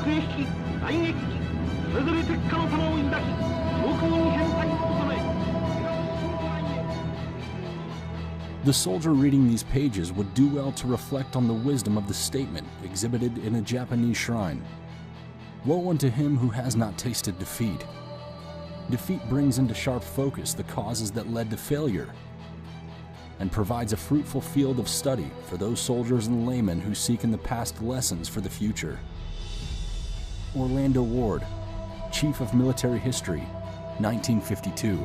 幕へ引き大撃機それぞれ鉄火の玉を抱き航空に編隊を整え The soldier reading these pages would do well to reflect on the wisdom of the statement exhibited in a Japanese shrine. Woe unto him who has not tasted defeat. Defeat brings into sharp focus the causes that led to failure and provides a fruitful field of study for those soldiers and laymen who seek in the past lessons for the future. Orlando Ward, Chief of Military History, 1952.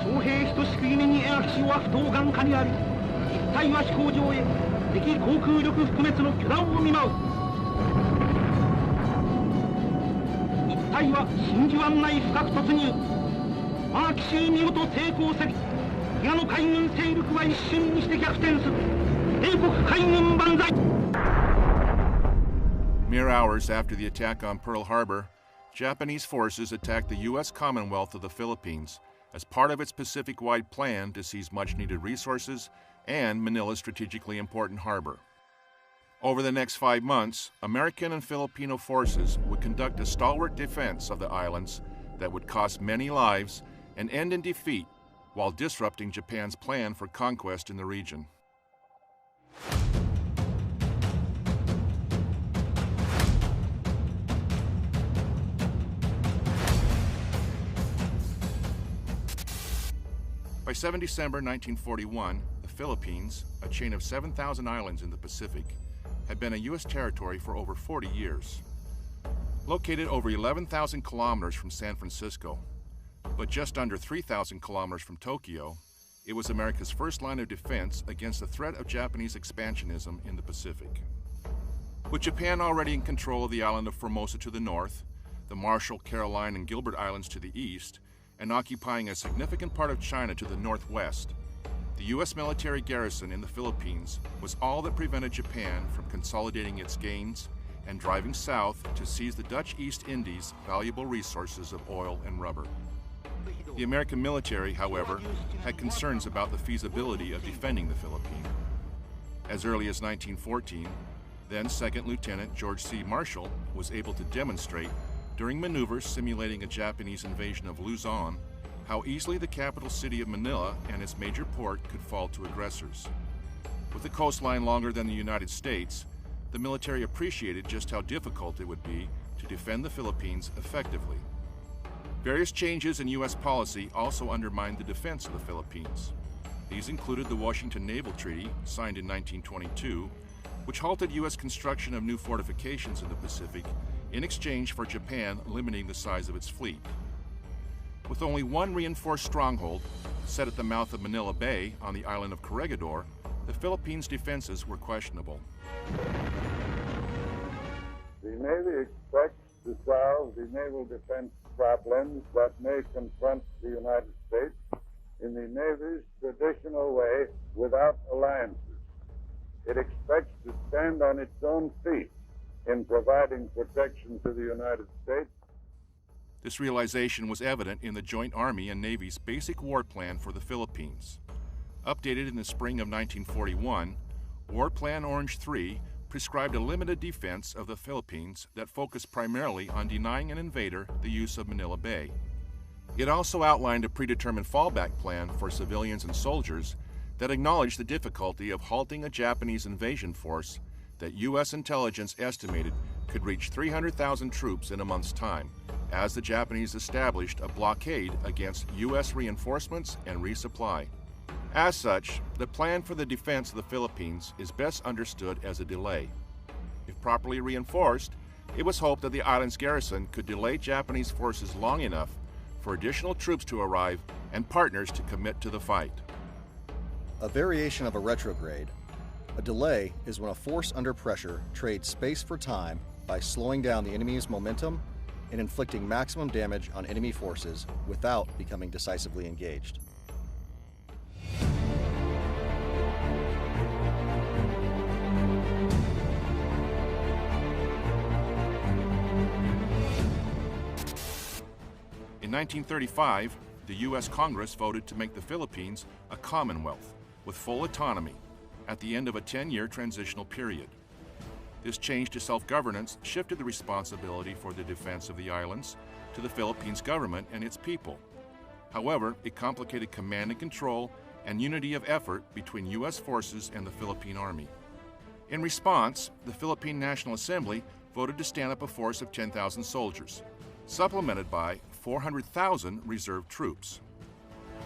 総兵等しく夢に描く死は不当眼下にあり一体は飛行場へ敵航空力覆滅の巨弾を見舞う一体は真珠湾内深く突入我が奇襲見事成功せり比嘉の海軍勢力は一瞬にして逆転する帝国海軍万歳 Mere hours after the attack on Pearl Harbor, Japanese forces attacked the U.S. Commonwealth of the Philippines as part of its Pacific-wide plan to seize much-needed resources and Manila's strategically important harbor. Over the next 5 months, American and Filipino forces would conduct a stalwart defense of the islands that would cost many lives and end in defeat while disrupting Japan's plan for conquest in the region. By 7 December 1941, the Philippines, a chain of 7,000 islands in the Pacific, had been a U.S. territory for over 40 years. Located over 11,000 kilometers from San Francisco, but just under 3,000 kilometers from Tokyo, it was America's first line of defense against the threat of Japanese expansionism in the Pacific. With Japan already in control of the island of Formosa to the north, the Marshall, Caroline, and Gilbert Islands to the east, and occupying a significant part of China to the northwest, the U.S. military garrison in the Philippines was all that prevented Japan from consolidating its gains and driving south to seize the Dutch East Indies' valuable resources of oil and rubber. The American military, however, had concerns about the feasibility of defending the Philippines. As early as 1914, then Second Lieutenant George C. Marshall was able to demonstrate during maneuvers simulating a Japanese invasion of Luzon, how easily the capital city of Manila and its major port could fall to aggressors. With a coastline longer than the United States, the military appreciated just how difficult it would be to defend the Philippines effectively. Various changes in U.S. policy also undermined the defense of the Philippines. These included the Washington Naval Treaty, signed in 1922, which halted U.S. construction of new fortifications in the Pacific in exchange for Japan limiting the size of its fleet. With only one reinforced stronghold, set at the mouth of Manila Bay on the island of Corregidor, the Philippines' defenses were questionable. The Navy expects to solve the naval defense problems that may confront the United States in the Navy's traditional way without alliances. It expects to stand on its own feet in providing protection to the United States. This realization was evident in the Joint Army and Navy's Basic War Plan for the Philippines. Updated in the spring of 1941, War Plan Orange 3 prescribed a limited defense of the Philippines that focused primarily on denying an invader the use of Manila Bay. It also outlined a predetermined fallback plan for civilians and soldiers that acknowledged the difficulty of halting a Japanese invasion force that U.S. intelligence estimated could reach 300,000 troops in a month's time, as the Japanese established a blockade against U.S. reinforcements and resupply. As such, the plan for the defense of the Philippines is best understood as a delay. If properly reinforced, it was hoped that the island's garrison could delay Japanese forces long enough for additional troops to arrive and partners to commit to the fight. A variation of a retrograde. A delay is when a force under pressure trades space for time by slowing down the enemy's momentum and inflicting maximum damage on enemy forces without becoming decisively engaged. In 1935, the U.S. Congress voted to make the Philippines a Commonwealth with full autonomy at the end of a 10-year transitional period. This change to self-governance shifted the responsibility for the defense of the islands to the Philippines government and its people. However, it complicated command and control and unity of effort between U.S. forces and the Philippine Army. In response, the Philippine National Assembly voted to stand up a force of 10,000 soldiers, supplemented by 400,000 reserve troops.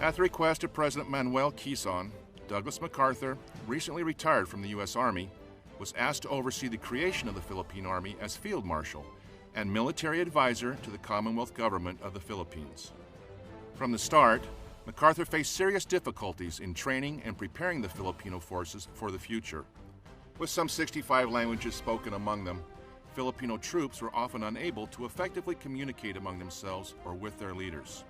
At the request of President Manuel Quezon, Douglas MacArthur, recently retired from the U.S. Army, was asked to oversee the creation of the Philippine Army as Field Marshal and military advisor to the Commonwealth Government of the Philippines. From the start, MacArthur faced serious difficulties in training and preparing the Filipino forces for the future. With some 65 languages spoken among them, Filipino troops were often unable to effectively communicate among themselves or with their leaders.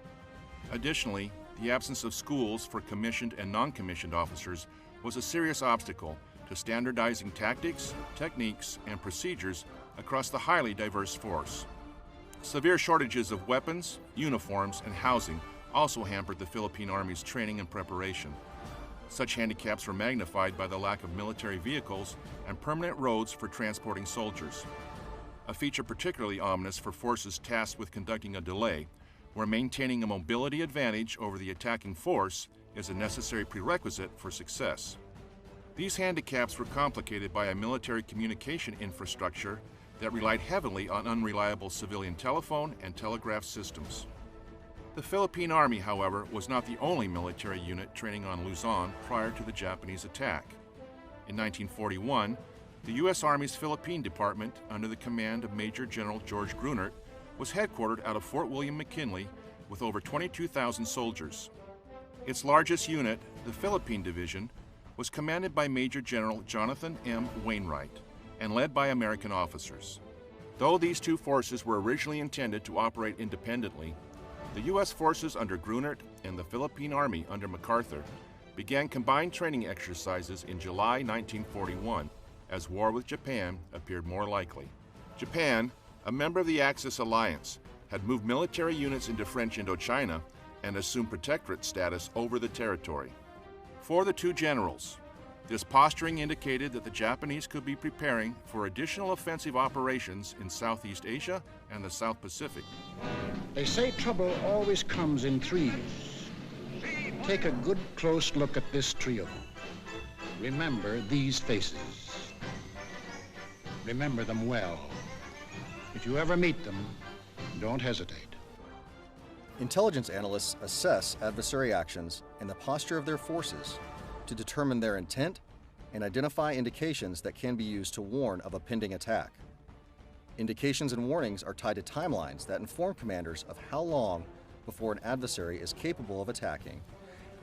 Additionally, the absence of schools for commissioned and non-commissioned officers was a serious obstacle to standardizing tactics, techniques, and procedures across the highly diverse force. Severe shortages of weapons, uniforms, and housing also hampered the Philippine Army's training and preparation. Such handicaps were magnified by the lack of military vehicles and permanent roads for transporting soldiers, a feature particularly ominous for forces tasked with conducting a delay, where maintaining a mobility advantage over the attacking force is a necessary prerequisite for success. These handicaps were complicated by a military communication infrastructure that relied heavily on unreliable civilian telephone and telegraph systems. The Philippine Army, however, was not the only military unit training on Luzon prior to the Japanese attack. In 1941, the U.S. Army's Philippine Department, under the command of Major General George Grunert, was headquartered out of Fort William McKinley with over 22,000 soldiers. Its largest unit, the Philippine Division, was commanded by Major General Jonathan M. Wainwright and led by American officers. Though these two forces were originally intended to operate independently, the U.S. forces under Grunert and the Philippine Army under MacArthur began combined training exercises in July 1941 as war with Japan appeared more likely. Japan, a member of the Axis alliance, had moved military units into French Indochina and assumed protectorate status over the territory. For the two generals, this posturing indicated that the Japanese could be preparing for additional offensive operations in Southeast Asia and the South Pacific. They say trouble always comes in threes. Take a good close look at this trio. Remember these faces. Remember them well. If you ever meet them, don't hesitate. Intelligence analysts assess adversary actions and the posture of their forces to determine their intent and identify indications that can be used to warn of a pending attack. Indications and warnings are tied to timelines that inform commanders of how long before an adversary is capable of attacking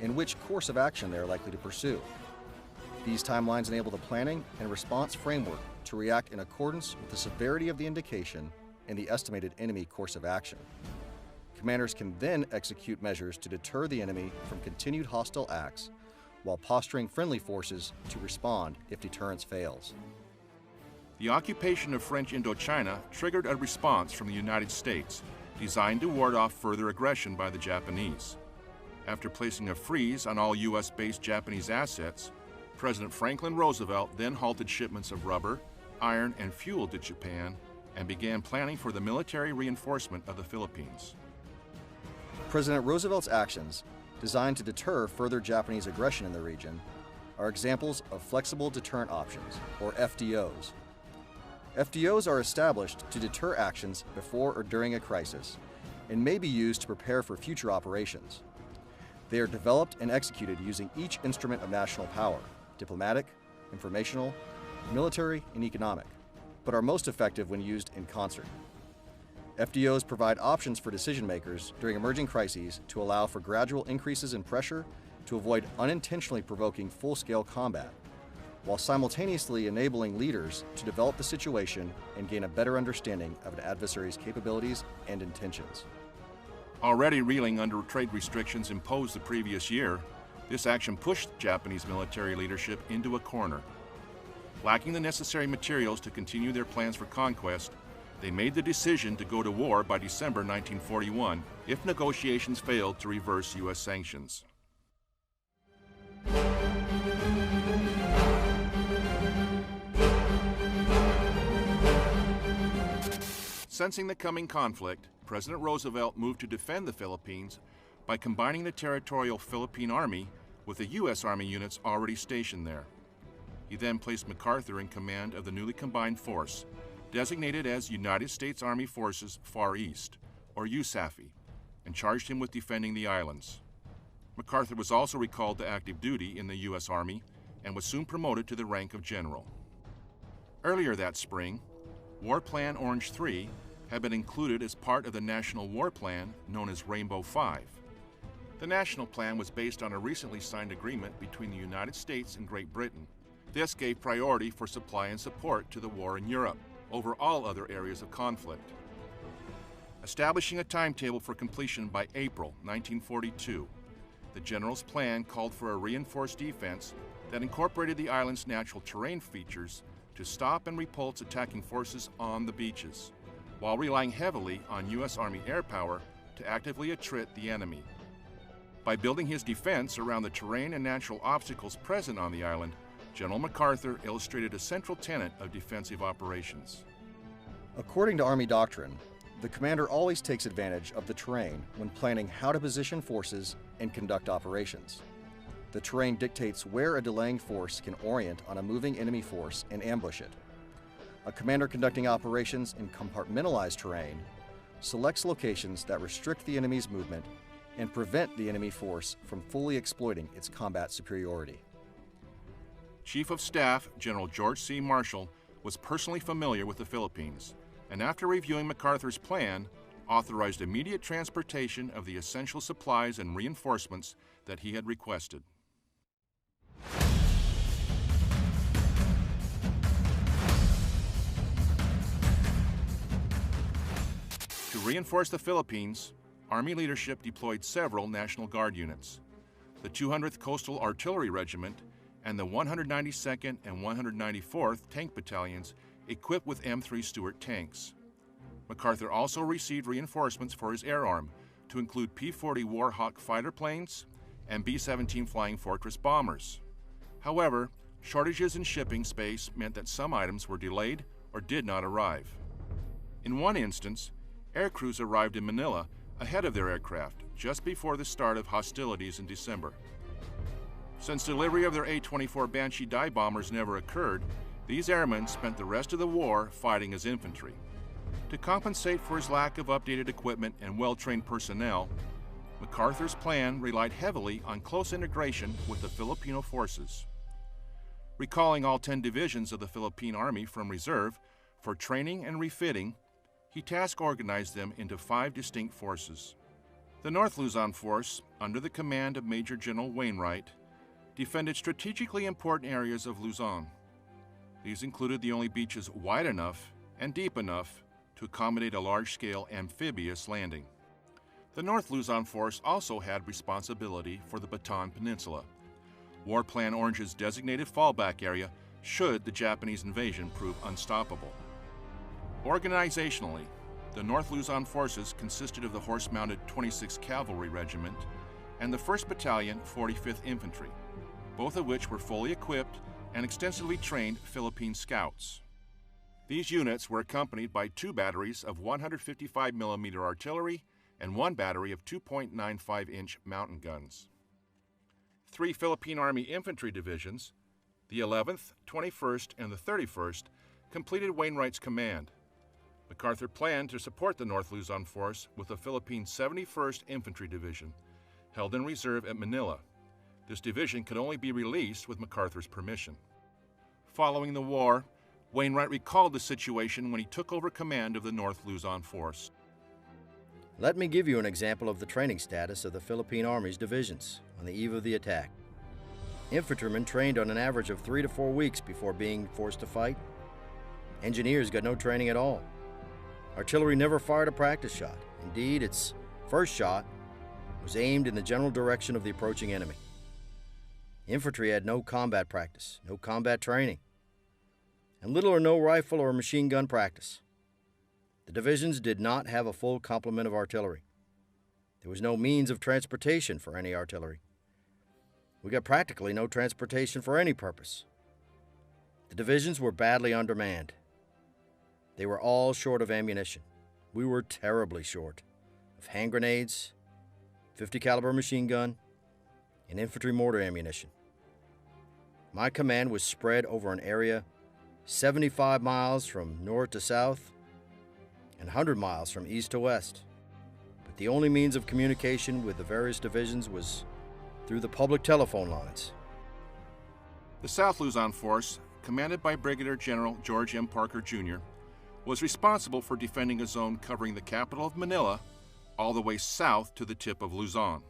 and which course of action they are likely to pursue. These timelines enable the planning and response framework to react in accordance with the severity of the indication and the estimated enemy course of action. Commanders can then execute measures to deter the enemy from continued hostile acts while posturing friendly forces to respond if deterrence fails. The occupation of French Indochina triggered a response from the United States designed to ward off further aggression by the Japanese. After placing a freeze on all U.S.-based Japanese assets, President Franklin Roosevelt then halted shipments of rubber, iron, and fuel to Japan and began planning for the military reinforcement of the Philippines. President Roosevelt's actions, designed to deter further Japanese aggression in the region, are examples of flexible deterrent options, or FDOs. FDOs are established to deter actions before or during a crisis and may be used to prepare for future operations. They are developed and executed using each instrument of national power, diplomatic, informational, military, and economic, but are most effective when used in concert. FDOs provide options for decision makers during emerging crises to allow for gradual increases in pressure to avoid unintentionally provoking full-scale combat, while simultaneously enabling leaders to develop the situation and gain a better understanding of an adversary's capabilities and intentions. Already reeling under trade restrictions imposed the previous year, this action pushed Japanese military leadership into a corner. Lacking the necessary materials to continue their plans for conquest, they made the decision to go to war by December 1941 if negotiations failed to reverse U.S. sanctions. Sensing the coming conflict, President Roosevelt moved to defend the Philippines by combining the territorial Philippine Army with the U.S. Army units already stationed there. He then placed MacArthur in command of the newly combined force, designated as United States Army Forces Far East, or USAFE, and charged him with defending the islands. MacArthur was also recalled to active duty in the U.S. Army and was soon promoted to the rank of general. Earlier that spring, War Plan Orange 3 had been included as part of the National War Plan known as Rainbow 5. The National Plan was based on a recently signed agreement between the United States and Great Britain. This gave priority for supply and support to the war in Europe over all other areas of conflict. Establishing a timetable for completion by April 1942, the General's plan called for a reinforced defense that incorporated the island's natural terrain features to stop and repulse attacking forces on the beaches, while relying heavily on U.S. Army air power to actively attrit the enemy. By building his defense around the terrain and natural obstacles present on the island, General MacArthur illustrated a central tenet of defensive operations. According to Army doctrine, the commander always takes advantage of the terrain when planning how to position forces and conduct operations. The terrain dictates where a delaying force can orient on a moving enemy force and ambush it. A commander conducting operations in compartmentalized terrain selects locations that restrict the enemy's movement and prevent the enemy force from fully exploiting its combat superiority. Chief of Staff General George C. Marshall was personally familiar with the Philippines, and after reviewing MacArthur's plan, authorized immediate transportation of the essential supplies and reinforcements that he had requested. To reinforce the Philippines, Army leadership deployed several National Guard units. The 200th Coastal Artillery Regiment and the 192nd and 194th Tank Battalions equipped with M3 Stuart tanks. MacArthur also received reinforcements for his air arm to include P-40 Warhawk fighter planes and B-17 Flying Fortress bombers. However, shortages in shipping space meant that some items were delayed or did not arrive. In one instance, air crews arrived in Manila ahead of their aircraft just before the start of hostilities in December. Since delivery of their A-24 Banshee dive bombers never occurred, these airmen spent the rest of the war fighting as infantry. To compensate for his lack of updated equipment and well-trained personnel, MacArthur's plan relied heavily on close integration with the Filipino forces. Recalling all 10 divisions of the Philippine Army from reserve for training and refitting, he task organized them into 5 distinct forces. The North Luzon Force, under the command of Major General Wainwright, defended strategically important areas of Luzon. These included the only beaches wide enough and deep enough to accommodate a large-scale amphibious landing. The North Luzon Force also had responsibility for the Bataan Peninsula, War Plan Orange's designated fallback area should the Japanese invasion prove unstoppable. Organizationally, the North Luzon forces consisted of the horse-mounted 26th Cavalry Regiment and the 1st Battalion, 45th Infantry, both of which were fully equipped and extensively trained Philippine scouts. These units were accompanied by 2 batteries of 155mm artillery and 1 battery of 2.95-inch mountain guns. 3 Philippine Army infantry divisions, the 11th, 21st, and the 31st, completed Wainwright's command. MacArthur planned to support the North Luzon Force with the Philippine 71st Infantry Division, held in reserve at Manila. This division could only be released with MacArthur's permission. Following the war, Wainwright recalled the situation when he took over command of the North Luzon Force. Let me give you an example of the training status of the Philippine Army's divisions on the eve of the attack. Infantrymen trained on an average of 3 to 4 weeks before being forced to fight. Engineers got no training at all. Artillery never fired a practice shot. Indeed, its first shot was aimed in the general direction of the approaching enemy. Infantry had no combat practice, no combat training, and little or no rifle or machine gun practice. The divisions did not have a full complement of artillery. There was no means of transportation for any artillery. We got practically no transportation for any purpose. The divisions were badly undermanned. They were all short of ammunition. we were terribly short of hand grenades, 50 caliber machine gun, and infantry mortar ammunition. My command was spread over an area 75 miles from north to south and 100 miles from east to west. But the only means of communication with the various divisions was through the public telephone lines. The South Luzon Force, commanded by Brigadier General George M. Parker, Jr., was responsible for defending a zone covering the capital of Manila all the way south to the tip of Luzon.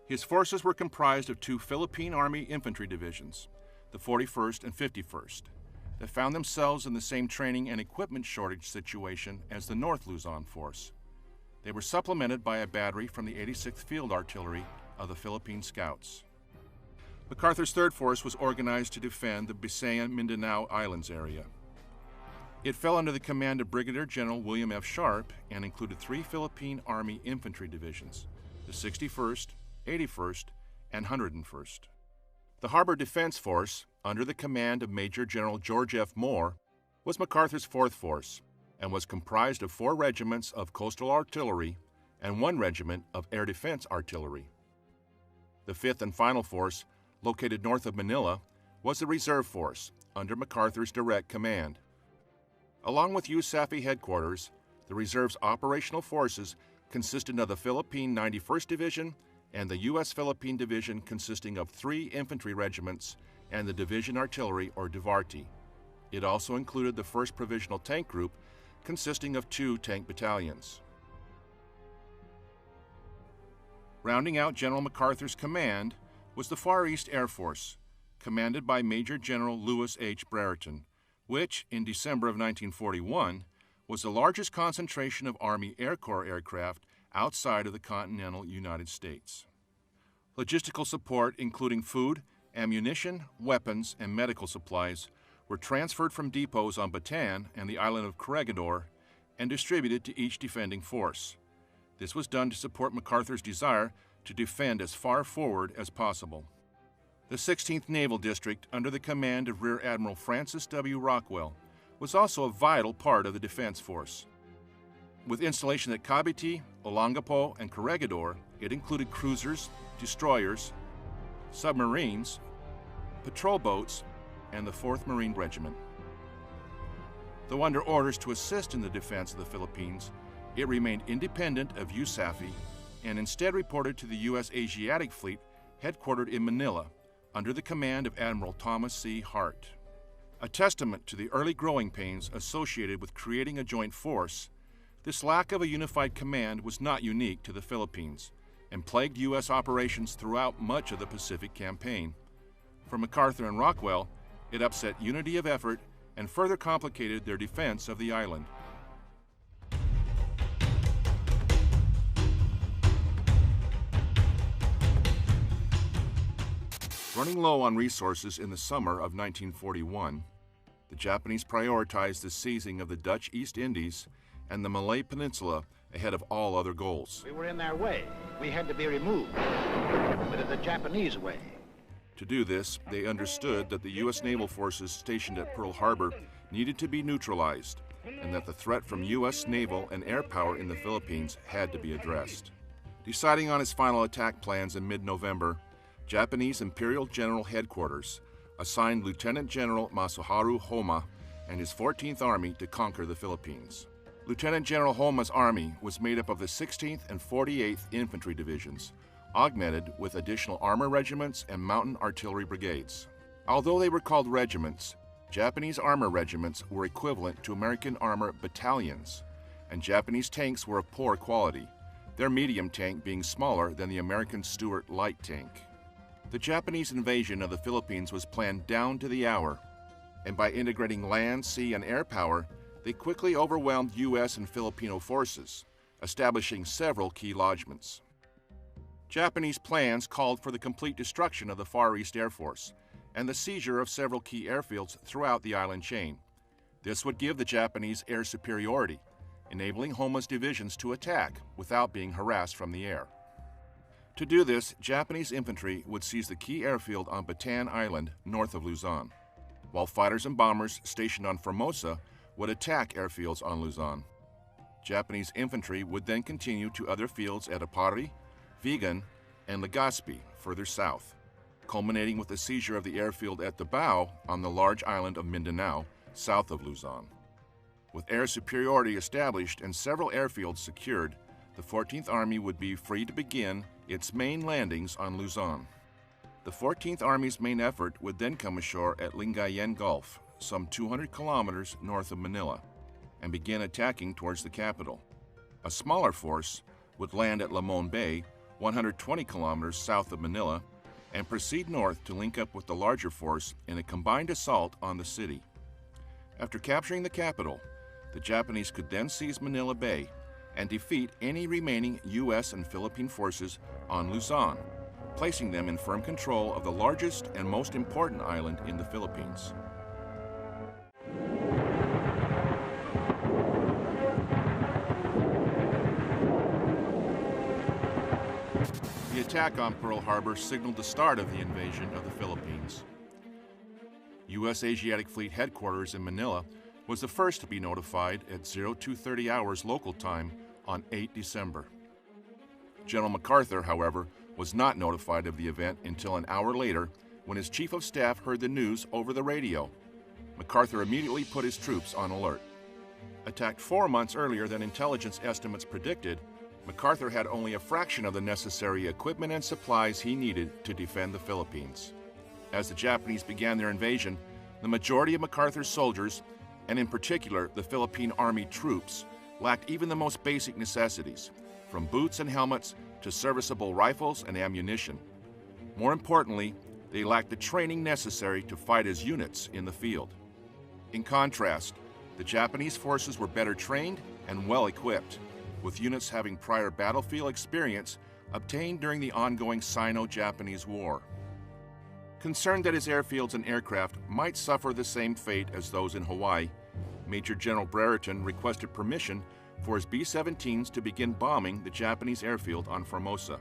His forces were comprised of two Philippine Army infantry divisions, the 41st and 51st, that found themselves in the same training and equipment shortage situation as the North Luzon Force. They were supplemented by a battery from the 86th Field Artillery of the Philippine Scouts. MacArthur's 3rd Force was organized to defend the Bisayan-Mindanao Islands area. It fell under the command of Brigadier General William F. Sharp and included three Philippine Army infantry divisions, the 61st, 81st, and 101st. The Harbor Defense Force, under the command of Major General George F. Moore, was MacArthur's 4th Force and was comprised of 4 regiments of coastal artillery and 1 regiment of air defense artillery. The 5th and final force, located north of Manila, was the Reserve Force, under MacArthur's direct command. Along with USAFE headquarters, the Reserve's operational forces consisted of the Philippine 91st Division and the U.S. Philippine Division, consisting of 3 infantry regiments and the Division Artillery, or DIVARTY. It also included the 1st Provisional Tank Group, consisting of 2 tank battalions. Rounding out General MacArthur's command was the Far East Air Force, commanded by Major General Lewis H. Brereton, which, in December of 1941, was the largest concentration of Army Air Corps aircraft outside of the continental United States. Logistical support, including food, ammunition, weapons, and medical supplies, were transferred from depots on Bataan and the island of Corregidor and distributed to each defending force. This was done to support MacArthur's desire to defend as far forward as possible. The 16th Naval District, under the command of Rear Admiral Francis W. Rockwell, was also a vital part of the defense force. With installation at Cavite, Olongapo, and Corregidor, it included cruisers, destroyers, submarines, patrol boats, and the 4th Marine Regiment. Though under orders to assist in the defense of the Philippines, it remained independent of USAFE and instead reported to the U.S. Asiatic Fleet, headquartered in Manila, under the command of Admiral Thomas C. Hart. A testament to the early growing pains associated with creating a joint force, this lack of a unified command was not unique to the Philippines and plagued U.S. operations throughout much of the Pacific Campaign. For MacArthur and Rockwell, it upset unity of effort and further complicated their defense of the island. Running low on resources in the summer of 1941, the Japanese prioritized the seizing of the Dutch East Indies and the Malay Peninsula ahead of all other goals. We were in their way. We had to be removed. But in the Japanese way. To do this, they understood that the U.S. naval forces stationed at Pearl Harbor needed to be neutralized, and that the threat from U.S. naval and air power in the Philippines had to be addressed. Deciding on its final attack plans in mid-November, Japanese Imperial General Headquarters assigned Lieutenant General Masuharu Homa and his 14th Army to conquer the Philippines. Lieutenant General Homa's army was made up of the 16th and 48th Infantry Divisions, augmented with additional armor regiments and mountain artillery brigades. Although they were called regiments, Japanese armor regiments were equivalent to American armor battalions, and Japanese tanks were of poor quality, their medium tank being smaller than the American Stuart light tank. The Japanese invasion of the Philippines was planned down to the hour, and by integrating land, sea, and air power, they quickly overwhelmed U.S. and Filipino forces, establishing several key lodgements. Japanese plans called for the complete destruction of the Far East Air Force and the seizure of several key airfields throughout the island chain. This would give the Japanese air superiority, enabling Homa's divisions to attack without being harassed from the air. To do this, Japanese infantry would seize the key airfield on Bataan Island north of Luzon, while fighters and bombers stationed on Formosa would attack airfields on Luzon. Japanese infantry would then continue to other fields at Apari, Vigan, and Legazpi, further south, culminating with the seizure of the airfield at Dabao on the large island of Mindanao, south of Luzon. With air superiority established and several airfields secured, the 14th Army would be free to begin its main landings on Luzon. The 14th Army's main effort would then come ashore at Lingayen Gulf, some 200 kilometers north of Manila, and begin attacking towards the capital. A smaller force would land at Lamon Bay, 120 kilometers south of Manila, and proceed north to link up with the larger force in a combined assault on the city. After capturing the capital, the Japanese could then seize Manila Bay and defeat any remaining U.S. and Philippine forces on Luzon, placing them in firm control of the largest and most important island in the Philippines. The attack on Pearl Harbor signaled the start of the invasion of the Philippines. U.S. Asiatic Fleet Headquarters in Manila was the first to be notified at 0230 hours local time on 8 December. General MacArthur, however, was not notified of the event until an hour later when his chief of staff heard the news over the radio. MacArthur immediately put his troops on alert. Attacked 4 months earlier than intelligence estimates predicted, MacArthur had only a fraction of the necessary equipment and supplies he needed to defend the Philippines. As the Japanese began their invasion, the majority of MacArthur's soldiers, and in particular the Philippine Army troops, lacked even the most basic necessities, from boots and helmets to serviceable rifles and ammunition. More importantly, they lacked the training necessary to fight as units in the field. In contrast, the Japanese forces were better trained and well equipped, with units having prior battlefield experience obtained during the ongoing Sino-Japanese War. Concerned that his airfields and aircraft might suffer the same fate as those in Hawaii, Major General Brereton requested permission for his B-17s to begin bombing the Japanese airfield on Formosa.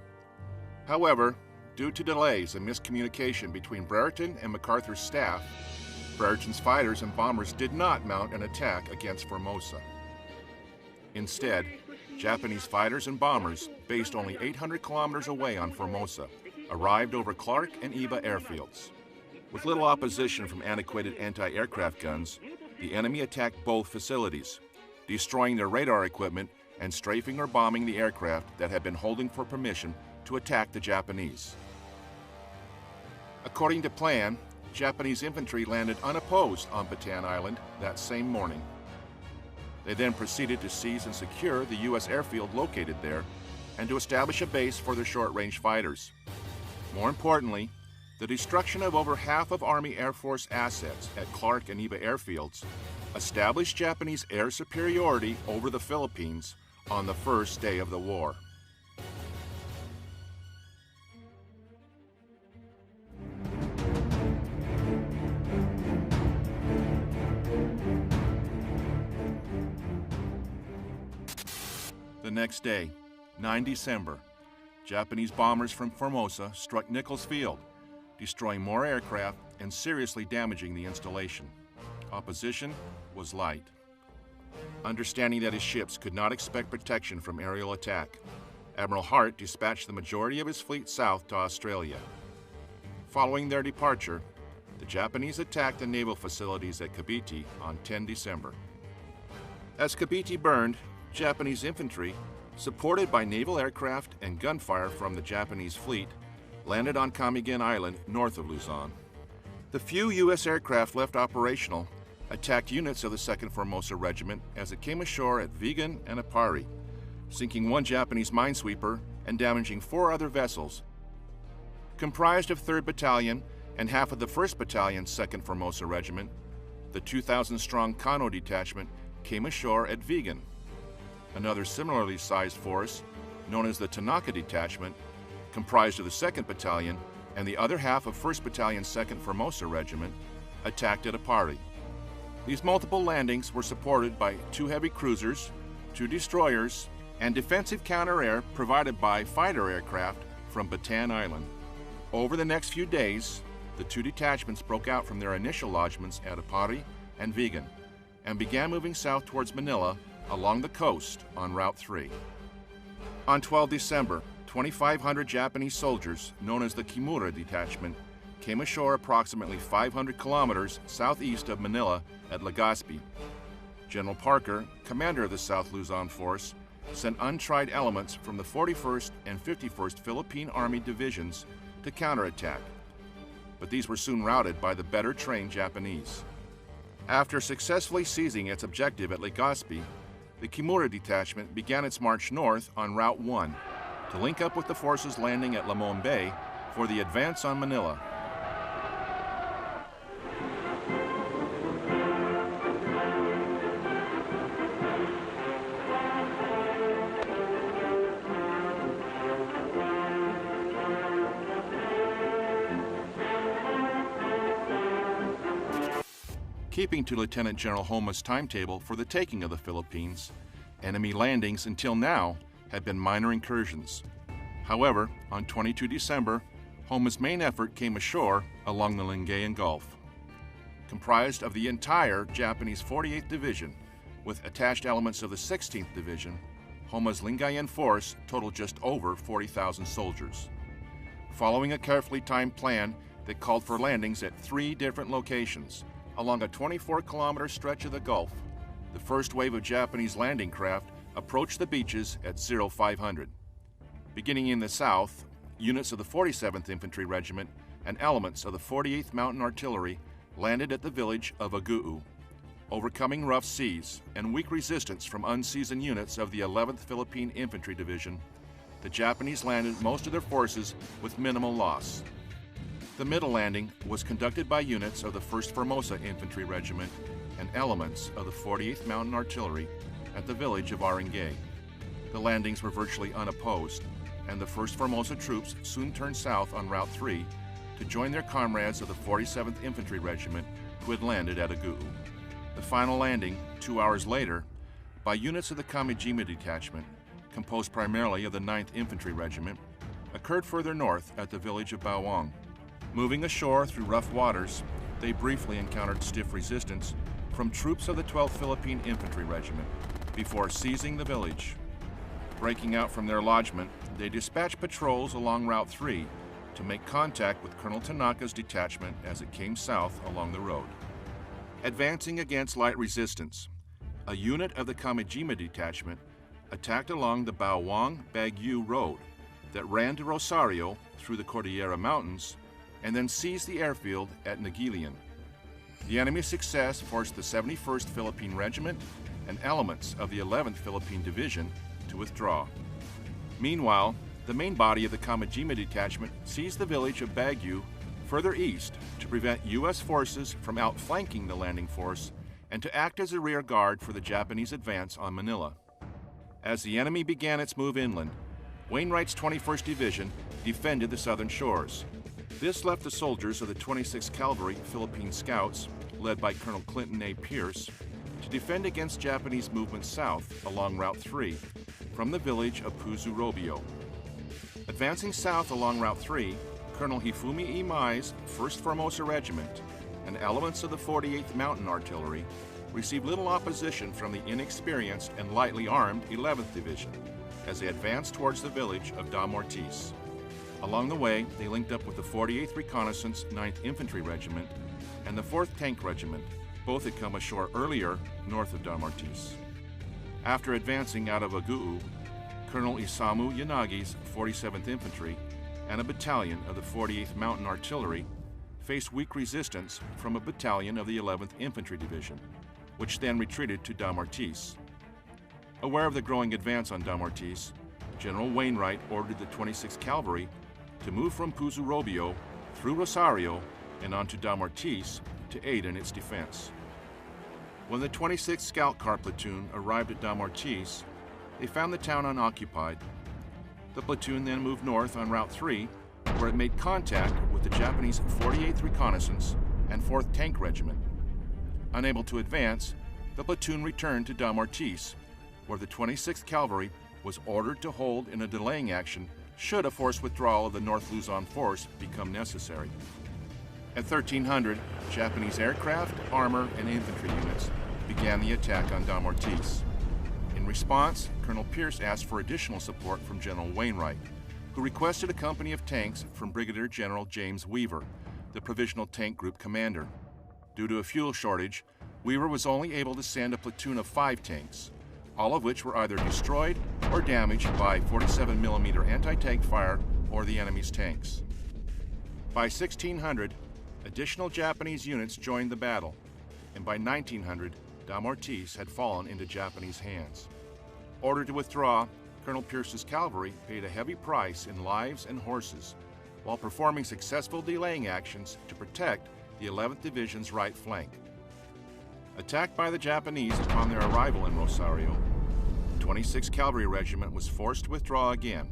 However, due to delays and miscommunication between Brereton and MacArthur's staff, Brereton's fighters and bombers did not mount an attack against Formosa. Instead, Japanese fighters and bombers, based only 800 kilometers away on Formosa, arrived over Clark and Iba airfields. With little opposition from antiquated anti-aircraft guns, the enemy attacked both facilities, destroying their radar equipment and strafing or bombing the aircraft that had been holding for permission to attack the Japanese. According to plan, Japanese infantry landed unopposed on Bataan Island that same morning. They then proceeded to seize and secure the U.S. airfield located there and to establish a base for their short-range fighters. More importantly, the destruction of over half of Army Air Force assets at Clark and Iba airfields established Japanese air superiority over the Philippines on the first day of the war. The next day, 9 December, Japanese bombers from Formosa struck Nichols Field, destroying more aircraft and seriously damaging the installation. Opposition was light. Understanding that his ships could not expect protection from aerial attack, Admiral Hart dispatched the majority of his fleet south to Australia. Following their departure, the Japanese attacked the naval facilities at Cavite on 10 December. As Cavite burned, Japanese infantry, supported by naval aircraft and gunfire from the Japanese fleet, landed on Camiguin Island north of Luzon. The few U.S. aircraft left operational attacked units of the 2nd Formosa Regiment as it came ashore at Vigan and Apari, sinking one Japanese minesweeper and damaging 4 other vessels. Comprised of 3rd Battalion and half of the 1st Battalion, 2nd Formosa Regiment, the 2,000-strong Kano Detachment came ashore at Vigan. Another similarly sized force, known as the Tanaka Detachment, comprised of the 2nd Battalion and the other half of 1st Battalion, 2nd Formosa Regiment, attacked at Apari. These multiple landings were supported by 2 heavy cruisers, 2 destroyers, and defensive counter-air provided by fighter aircraft from Bataan Island. Over the next few days, the 2 detachments broke out from their initial lodgements at Apari and Vigan and began moving south towards Manila along the coast on Route 3. On 12 December, 2,500 Japanese soldiers, known as the Kimura Detachment, came ashore approximately 500 kilometers southeast of Manila at Legazpi. General Parker, commander of the South Luzon Force, sent untried elements from the 41st and 51st Philippine Army divisions to counterattack, but these were soon routed by the better trained Japanese. After successfully seizing its objective at Legazpi, the Kimura Detachment began its march north on Route 1 to link up with the forces landing at Limon Bay for the advance on Manila. Keeping to Lieutenant General Homa's timetable for the taking of the Philippines, enemy landings until now had been minor incursions. However, on 22 December, Homa's main effort came ashore along the Lingayen Gulf. Comprised of the entire Japanese 48th Division, with attached elements of the 16th Division, Homa's Lingayen force totaled just over 40,000 soldiers. Following a carefully timed plan that called for landings at 3 different locations, along a 24-kilometer stretch of the Gulf, the first wave of Japanese landing craft approached the beaches at 0500. Beginning in the south, units of the 47th Infantry Regiment and elements of the 48th Mountain Artillery landed at the village of Aguu. Overcoming rough seas and weak resistance from unseasoned units of the 11th Philippine Infantry Division, the Japanese landed most of their forces with minimal loss. The middle landing was conducted by units of the 1st Formosa Infantry Regiment and elements of the 48th Mountain Artillery at the village of Arangay. The landings were virtually unopposed, and the 1st Formosa troops soon turned south on Route 3 to join their comrades of the 47th Infantry Regiment who had landed at Aguu. The final landing, 2 hours later, by units of the Kamijima Detachment, composed primarily of the 9th Infantry Regiment, occurred further north at the village of Bawang. Moving ashore through rough waters, they briefly encountered stiff resistance from troops of the 12th Philippine Infantry Regiment before seizing the village. Breaking out from their lodgment, they dispatched patrols along Route 3 to make contact with Colonel Tanaka's detachment as it came south along the road. Advancing against light resistance, a unit of the Kamijima Detachment attacked along the Bawang-Baguio Road that ran to Rosario through the Cordillera Mountains and then seized the airfield at Nagilian. The enemy's success forced the 71st Philippine Regiment and elements of the 11th Philippine Division to withdraw. Meanwhile, the main body of the Kamijima Detachment seized the village of Baguio further east to prevent U.S. forces from outflanking the landing force and to act as a rear guard for the Japanese advance on Manila. As the enemy began its move inland, Wainwright's 21st Division defended the southern shores. This left the soldiers of the 26th Cavalry Philippine Scouts, led by Colonel Clinton A. Pierce, to defend against Japanese movements south along Route 3 from the village of Puzurobio. Advancing south along Route 3, Colonel Hifumi Imai's 1st Formosa Regiment and elements of the 48th Mountain Artillery received little opposition from the inexperienced and lightly armed 11th Division as they advanced towards the village of Dam Ortiz. Along the way, they linked up with the 48th Reconnaissance 9th Infantry Regiment and the 4th Tank Regiment. Both had come ashore earlier north of Dam Ortiz. After advancing out of Aguu, Colonel Isamu Yanagi's 47th Infantry and a battalion of the 48th Mountain Artillery faced weak resistance from a battalion of the 11th Infantry Division, which then retreated to Dam Ortiz. Aware of the growing advance on Dam Ortiz, General Wainwright ordered the 26th Cavalry to move from Puzurobio through Rosario and onto Dam Ortiz to aid in its defense. When the 26th Scout Car Platoon arrived at Dam Ortiz, they found the town unoccupied. The platoon then moved north on Route 3, where it made contact with the Japanese 48th Reconnaissance and 4th Tank Regiment. Unable to advance, the platoon returned to Dam Ortiz, where the 26th Cavalry was ordered to hold in a delaying action should a forced withdrawal of the North Luzon force become necessary. At 1300, Japanese aircraft, armor, and infantry units began the attack on Dam Ortiz. response, Colonel Pierce asked for additional support from General Wainwright, who requested a company of tanks from Brigadier General James Weaver, the Provisional Tank Group commander. Due to a fuel shortage, Weaver was only able to send a platoon of 5 tanks, all of which were either destroyed or damaged by 47mm anti-tank fire or the enemy's tanks. By 1600, additional Japanese units joined the battle, and by 1900, Damortiz had fallen into Japanese hands. Ordered to withdraw, Colonel Pierce's cavalry paid a heavy price in lives and horses, while performing successful delaying actions to protect the 11th Division's right flank. Attacked by the Japanese upon their arrival in Rosario, the 26th Cavalry Regiment was forced to withdraw again,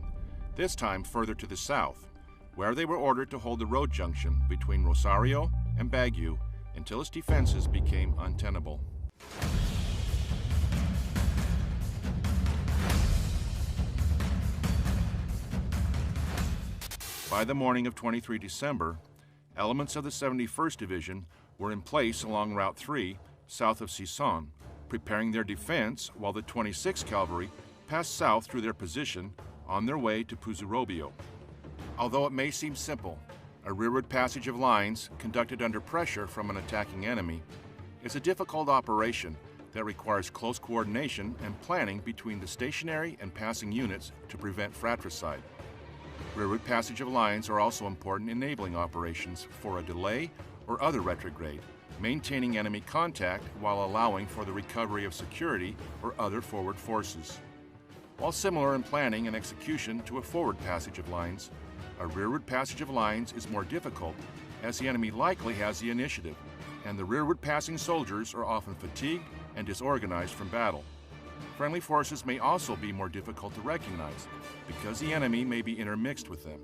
this time further to the south, where they were ordered to hold the road junction between Rosario and Baguio until its defenses became untenable. By the morning of 23 December, elements of the 71st Division were in place along Route 3 south of Sison, preparing their defense while the 26th Cavalry passed south through their position on their way to Puzurobio. Although it may seem simple, a rearward passage of lines conducted under pressure from an attacking enemy is a difficult operation that requires close coordination and planning between the stationary and passing units to prevent fratricide. Rearward passage of lines are also important enabling operations for a delay or other retrograde, maintaining enemy contact while allowing for the recovery of security or other forward forces. While similar in planning and execution to a forward passage of lines, a rearward passage of lines is more difficult as the enemy likely has the initiative, and the rearward passing soldiers are often fatigued and disorganized from battle. Friendly forces may also be more difficult to recognize because the enemy may be intermixed with them.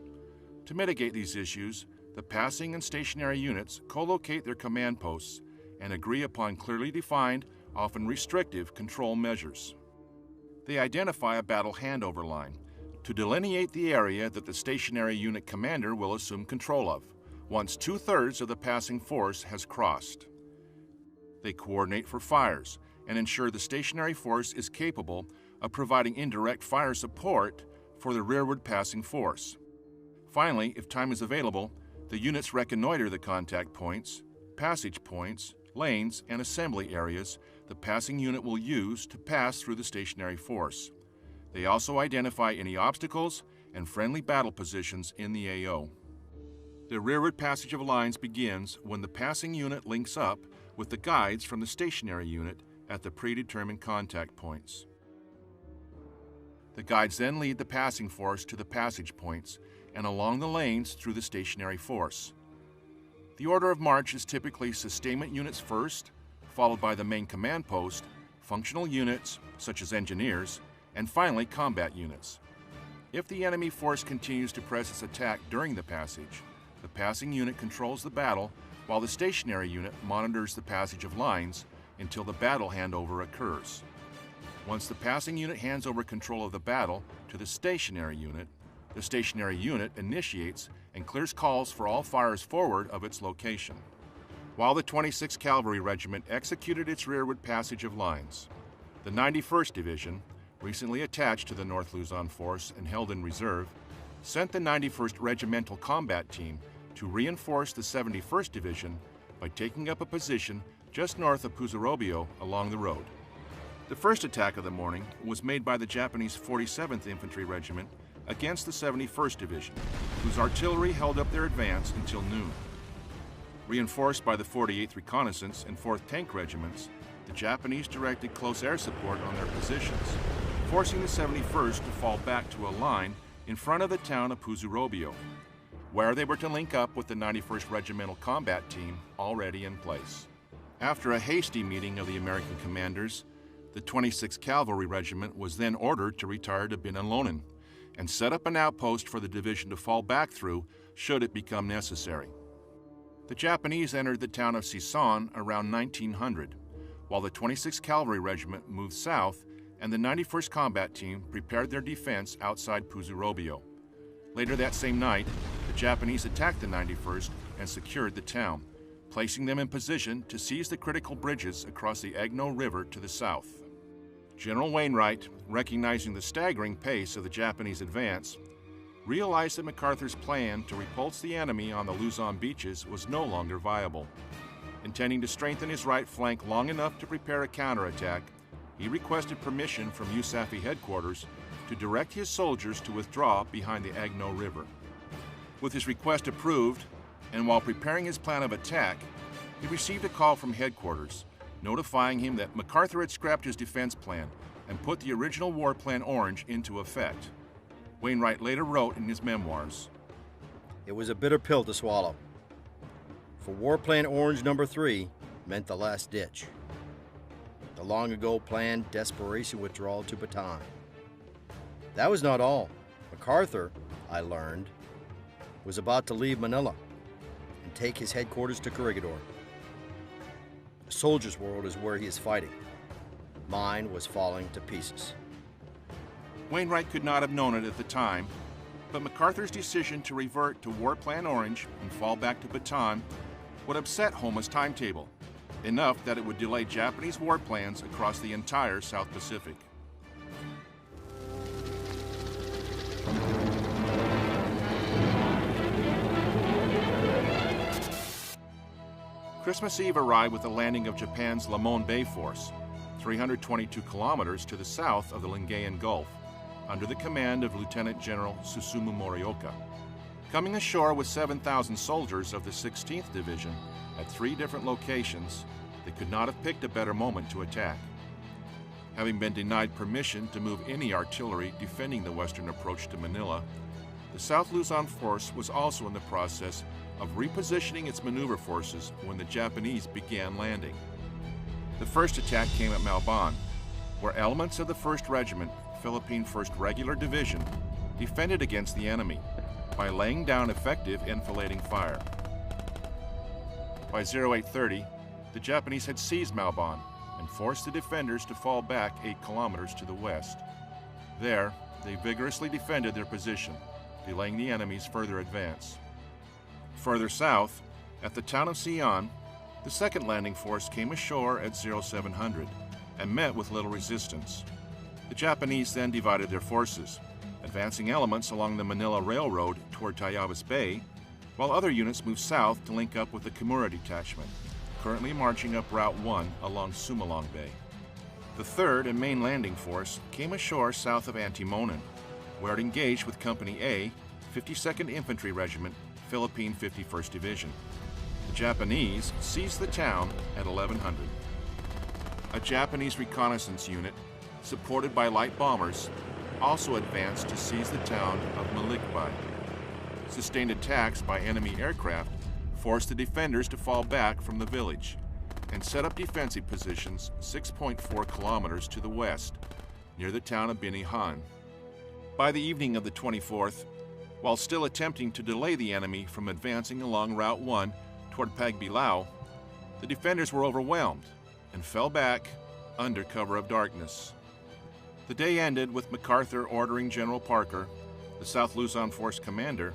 To mitigate these issues, the passing and stationary units co-locate their command posts and agree upon clearly defined, often restrictive, control measures. They identify a battle handover line to delineate the area that the stationary unit commander will assume control of once 2/3 of the passing force has crossed. They coordinate for fires and ensure the stationary force is capable of providing indirect fire support for the rearward passing force. Finally, if time is available, the units reconnoiter the contact points, passage points, lanes, and assembly areas the passing unit will use to pass through the stationary force. They also identify any obstacles and friendly battle positions in the AO. The rearward passage of lines begins when the passing unit links up with the guides from the stationary unit at the predetermined contact points. The guides then lead the passing force to the passage points and along the lanes through the stationary force. The order of march is typically sustainment units first, followed by the main command post, functional units such as engineers, and finally combat units. If the enemy force continues to press its attack during the passage, the passing unit controls the battle while the stationary unit monitors the passage of lines until the battle handover occurs. Once the passing unit hands over control of the battle to the stationary unit initiates and clears calls for all fires forward of its location. While the 26th Cavalry Regiment executed its rearward passage of lines, the 91st Division, recently attached to the North Luzon Force and held in reserve, sent the 91st Regimental Combat Team to reinforce the 71st Division by taking up a position just north of Puzurobio along the road. The first attack of the morning was made by the Japanese 47th Infantry Regiment against the 71st Division, whose artillery held up their advance until noon. Reinforced by the 48th Reconnaissance and 4th Tank Regiments, the Japanese directed close air support on their positions, forcing the 71st to fall back to a line in front of the town of Puzurobio, where they were to link up with the 91st Regimental Combat Team already in place. After a hasty meeting of the American commanders, the 26th Cavalry Regiment was then ordered to retire to Binalonan and set up an outpost for the division to fall back through should it become necessary. The Japanese entered the town of Sison around 1900, while the 26th Cavalry Regiment moved south and the 91st Combat Team prepared their defense outside Puzurobio. Later that same night, the Japanese attacked the 91st and secured the town, placing them in position to seize the critical bridges across the Agno River to the south. General Wainwright, recognizing the staggering pace of the Japanese advance, realized that MacArthur's plan to repulse the enemy on the Luzon beaches was no longer viable. Intending to strengthen his right flank long enough to prepare a counterattack, he requested permission from USAFE headquarters to direct his soldiers to withdraw behind the Agno River. With his request approved, and while preparing his plan of attack, he received a call from headquarters, notifying him that MacArthur had scrapped his defense plan and put the original War Plan Orange into effect. Wainwright later wrote in his memoirs, It was a bitter pill to swallow. For War Plan Orange number 3 meant the last ditch. The long ago planned desperation withdrawal to Bataan. That was not all. MacArthur, I learned, was about to leave Manila and take his headquarters to Corregidor. The soldier's world is where he is fighting. Mine was falling to pieces. Wainwright could not have known it at the time, but MacArthur's decision to revert to War Plan Orange and fall back to Bataan would upset Homa's timetable, enough that it would delay Japanese war plans across the entire South Pacific. Christmas Eve arrived with the landing of Japan's Lamon Bay Force, 322 kilometers to the south of the Lingayen Gulf, under the command of Lieutenant General Susumu Morioka. Coming ashore with 7,000 soldiers of the 16th Division at 3 different locations, they could not have picked a better moment to attack. Having been denied permission to move any artillery defending the western approach to Manila, the South Luzon force was also in the process of repositioning its maneuver forces when the Japanese began landing. The first attack came at Malban, where elements of the 1st Regiment, Philippine 1st Regular Division, defended against the enemy by laying down effective enfilading fire. By 0830, the Japanese had seized Malban and forced the defenders to fall back 8 kilometers to the west. There, they vigorously defended their position, delaying the enemy's further advance. Further south, at the town of Sion, the 2nd Landing Force came ashore at 0700 and met with little resistance. The Japanese then divided their forces, advancing elements along the Manila Railroad toward Tayabas Bay, while other units moved south to link up with the Kimura Detachment, currently marching up Route 1 along Sumalong Bay. The 3rd and main landing force came ashore south of Antimonan, where it engaged with Company A, 52nd Infantry Regiment, Philippine 51st Division. The Japanese seized the town at 1100. A Japanese reconnaissance unit, supported by light bombers, also advanced to seize the town of Malikbay. Sustained attacks by enemy aircraft forced the defenders to fall back from the village and set up defensive positions 6.4 kilometers to the west, near the town of Binihan. By the evening of the 24th, while still attempting to delay the enemy from advancing along Route 1 toward Pagbilao, the defenders were overwhelmed and fell back under cover of darkness. The day ended with MacArthur ordering General Parker, the South Luzon Force commander,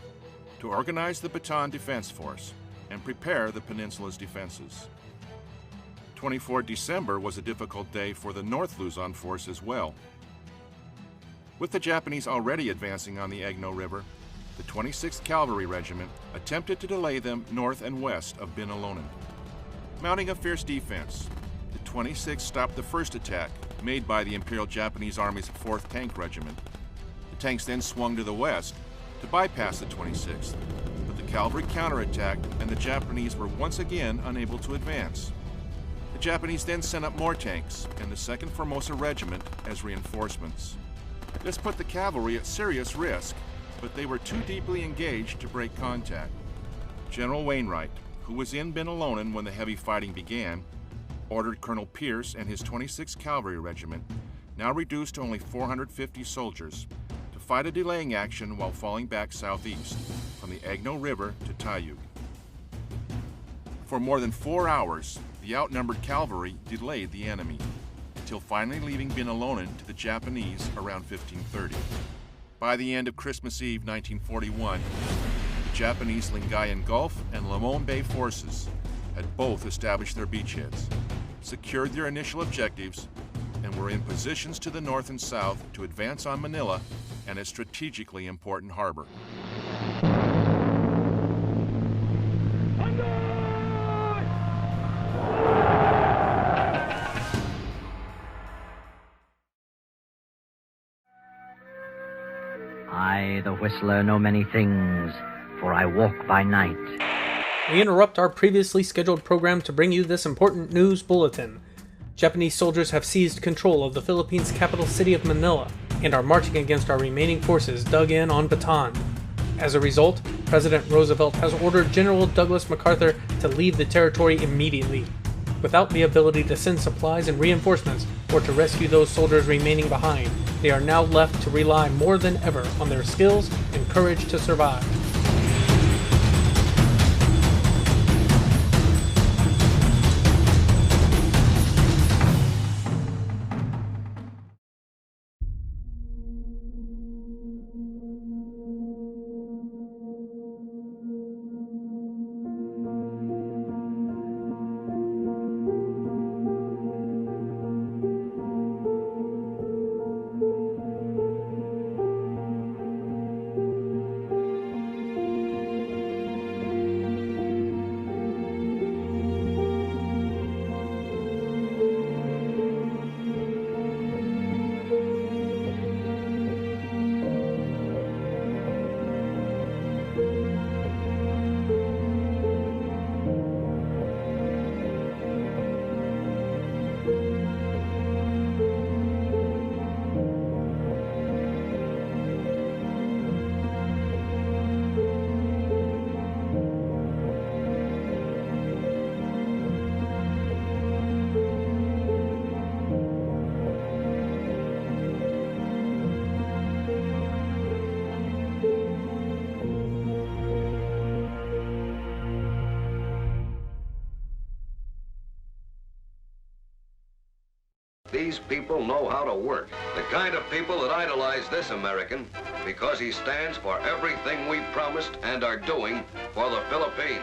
to organize the Bataan Defense Force and prepare the peninsula's defenses. 24 December was a difficult day for the North Luzon Force as well. With the Japanese already advancing on the Agno River, the 26th Cavalry Regiment attempted to delay them north and west of Binalonan. Mounting a fierce defense, the 26th stopped the first attack made by the Imperial Japanese Army's 4th Tank Regiment. The tanks then swung to the west to bypass the 26th, but the cavalry counterattacked and the Japanese were once again unable to advance. The Japanese then sent up more tanks and the 2nd Formosa Regiment as reinforcements. This put the cavalry at serious risk, but they were too deeply engaged to break contact. General Wainwright, who was in Binalonan when the heavy fighting began, ordered Colonel Pierce and his 26th Cavalry Regiment, now reduced to only 450 soldiers, to fight a delaying action while falling back southeast from the Agno River to Tayug. For more than 4 hours, the outnumbered cavalry delayed the enemy, until finally leaving Binalonan to the Japanese around 1530. By the end of Christmas Eve 1941, the Japanese Lingayen Gulf and Lamon Bay forces had both established their beachheads, secured their initial objectives, and were in positions to the north and south to advance on Manila and its strategically important harbor. I, the Whistler, know many things, for I walk by night. We interrupt our previously scheduled program to bring you this important news bulletin. Japanese soldiers have seized control of the Philippines' capital city of Manila and are marching against our remaining forces dug in on Bataan. As a result, President Roosevelt has ordered General Douglas MacArthur to leave the territory immediately. Without the ability to send supplies and reinforcements or to rescue those soldiers remaining behind, they are now left to rely more than ever on their skills and courage to survive. These people know how to work. The kind of people that idolize this American because he stands for everything we promised and are doing for the Philippines.